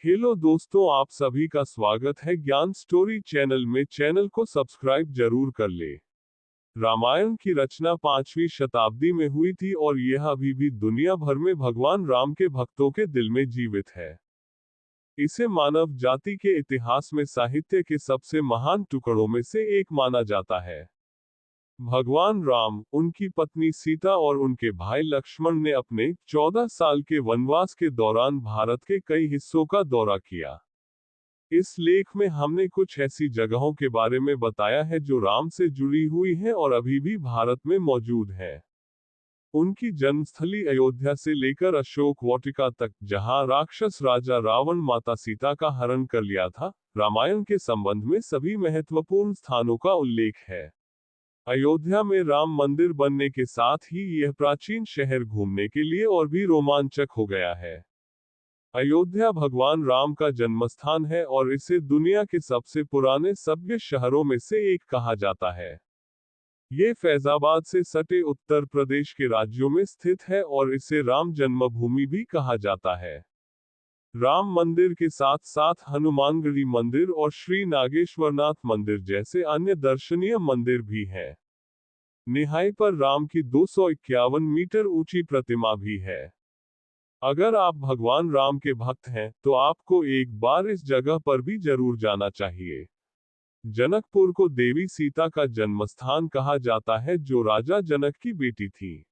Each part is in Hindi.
हेलो दोस्तों, आप सभी का स्वागत है ज्ञान स्टोरी चैनल में। चैनल को सब्सक्राइब जरूर कर ले। रामायण की रचना 5वीं शताब्दी में हुई थी और यह अभी भी दुनिया भर में भगवान राम के भक्तों के दिल में जीवित है। इसे मानव जाति के इतिहास में साहित्य के सबसे महान टुकड़ों में से एक माना जाता है। भगवान राम, उनकी पत्नी सीता और उनके भाई लक्ष्मण ने अपने 14 साल के वनवास के दौरान भारत के कई हिस्सों का दौरा किया। इस लेख में हमने कुछ ऐसी जगहों के बारे में बताया है जो राम से जुड़ी हुई हैं और अभी भी भारत में मौजूद हैं। उनकी जन्मस्थली अयोध्या से लेकर अशोक वाटिका तक, जहां राक्षस राजा रावण माता सीता का हरण कर लिया था, रामायण के संबंध में सभी महत्वपूर्ण स्थानों का उल्लेख है। अयोध्या में राम मंदिर बनने के साथ ही यह प्राचीन शहर घूमने के लिए और भी रोमांचक हो गया है। अयोध्या भगवान राम का जन्मस्थान है और इसे दुनिया के सबसे पुराने सभ्य शहरों में से एक कहा जाता है। ये फैजाबाद से सटे उत्तर प्रदेश के राज्यों में स्थित है और इसे राम जन्मभूमि भी कहा जाता है। राम मंदिर के साथ साथ हनुमानगढ़ी मंदिर और श्री नागेश्वरनाथ मंदिर जैसे अन्य दर्शनीय मंदिर भी हैं। निहाई पर राम की 251 मीटर ऊंची प्रतिमा भी है। अगर आप भगवान राम के भक्त हैं तो आपको एक बार इस जगह पर भी जरूर जाना चाहिए। जनकपुर को देवी सीता का जन्मस्थान कहा जाता है, जो राजा जनक की बेटी थी।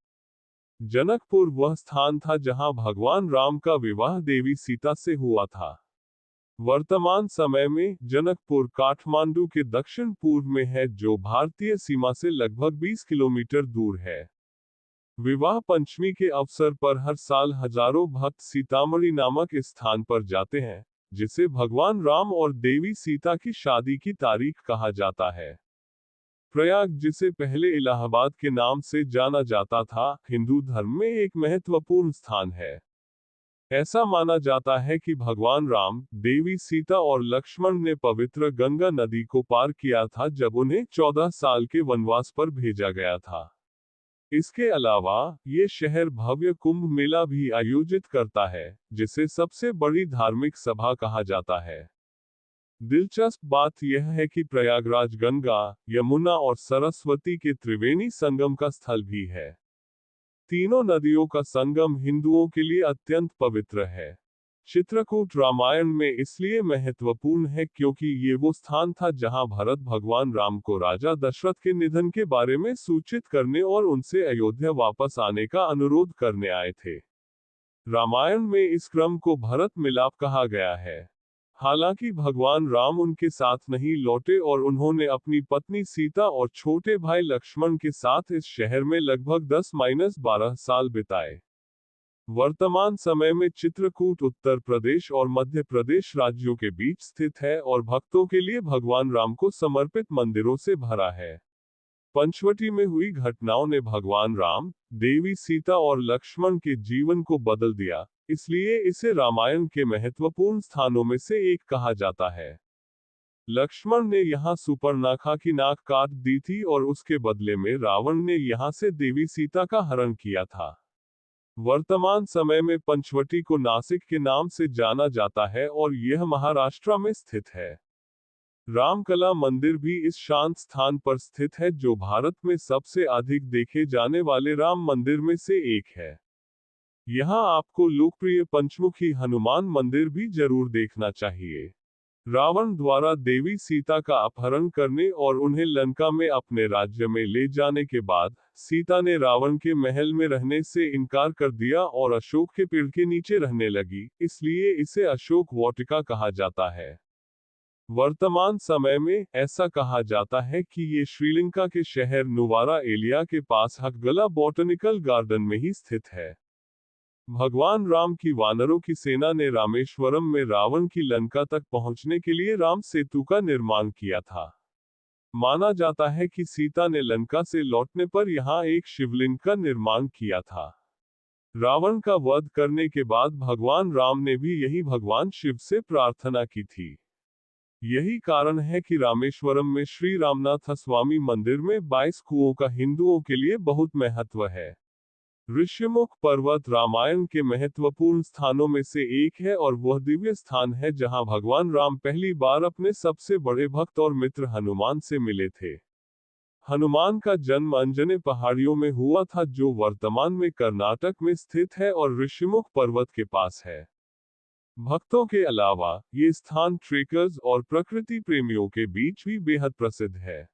जनकपुर वह स्थान था जहां भगवान राम का विवाह देवी सीता से हुआ था। वर्तमान समय में जनकपुर काठमांडू के दक्षिण पूर्व में है, जो भारतीय सीमा से लगभग 20 किलोमीटर दूर है। विवाह पंचमी के अवसर पर हर साल हजारों भक्त सीतामढ़ी नामक इस स्थान पर जाते हैं, जिसे भगवान राम और देवी सीता की शादी की तारीख कहा जाता है। प्रयाग, जिसे पहले इलाहाबाद के नाम से जाना जाता था, हिंदू धर्म में एक महत्वपूर्ण स्थान है। ऐसा माना जाता है कि भगवान राम, देवी सीता और लक्ष्मण ने पवित्र गंगा नदी को पार किया था जब उन्हें 14 साल के वनवास पर भेजा गया था। इसके अलावा ये शहर भव्य कुंभ मेला भी आयोजित करता है, जिसे सबसे बड़ी धार्मिक सभा कहा जाता है। दिलचस्प बात यह है कि प्रयागराज गंगा, यमुना और सरस्वती के त्रिवेणी संगम का स्थल भी है। तीनों नदियों का संगम हिंदुओं के लिए अत्यंत पवित्र है। चित्रकूट रामायण में इसलिए महत्वपूर्ण है क्योंकि ये वो स्थान था जहां भरत भगवान राम को राजा दशरथ के निधन के बारे में सूचित करने और उनसे अयोध्या वापस आने का अनुरोध करने आए थे। रामायण में इस क्रम को भरत मिलाप कहा गया है। हालांकि भगवान राम उनके साथ नहीं लौटे और उन्होंने अपनी पत्नी सीता और छोटे भाई लक्ष्मण के साथ इस शहर में लगभग 10-12 साल बिताए। वर्तमान समय में चित्रकूट उत्तर प्रदेश और मध्य प्रदेश राज्यों के बीच स्थित है और भक्तों के लिए भगवान राम को समर्पित मंदिरों से भरा है। पंचवटी में हुई घटनाओं ने भगवान राम, देवी सीता और लक्ष्मण के जीवन को बदल दिया, इसलिए इसे रामायण के महत्वपूर्ण स्थानों में से एक कहा जाता है। लक्ष्मण ने यहाँ सुपर्णखा की नाक काट दी थी और उसके बदले में रावण ने यहाँ से देवी सीता का हरण किया था। वर्तमान समय में पंचवटी को नासिक के नाम से जाना जाता है और यह महाराष्ट्र में स्थित है। रामकला मंदिर भी इस शांत स्थान पर स्थित है, जो भारत में सबसे अधिक देखे जाने वाले राम मंदिर में से एक है। यहाँ आपको लोकप्रिय पंचमुखी हनुमान मंदिर भी जरूर देखना चाहिए। रावण द्वारा देवी सीता का अपहरण करने और उन्हें लंका में अपने राज्य में ले जाने के बाद सीता ने रावण के महल में रहने से इनकार कर दिया और अशोक के पेड़ के नीचे रहने लगी, इसलिए इसे अशोक वाटिका कहा जाता है। वर्तमान समय में ऐसा कहा जाता है कि ये श्रीलंका के शहर नुवारा एलिया के पास हकगला बॉटनिकल गार्डन में ही स्थित है। भगवान राम की वानरों की सेना ने रामेश्वरम में रावण की लंका तक पहुंचने के लिए राम सेतु का निर्माण किया था। माना जाता है कि सीता ने लंका से लौटने पर यहां एक शिवलिंग का निर्माण किया था। रावण का वध करने के बाद भगवान राम ने भी यही भगवान शिव से प्रार्थना की थी। यही कारण है कि रामेश्वरम में श्री रामनाथ स्वामी मंदिर में 22 कुओं का हिंदुओं के लिए बहुत महत्व है। ऋषिमुख पर्वत रामायण के महत्वपूर्ण स्थानों में से एक है और वह दिव्य स्थान है जहां भगवान राम पहली बार अपने सबसे बड़े भक्त और मित्र हनुमान से मिले थे। हनुमान का जन्म अंजने पहाड़ियों में हुआ था जो वर्तमान में कर्नाटक में स्थित है और ऋषिमुख पर्वत के पास है। भक्तों के अलावा ये स्थान ट्रेकर्स और प्रकृति प्रेमियों के बीच भी बेहद प्रसिद्ध है।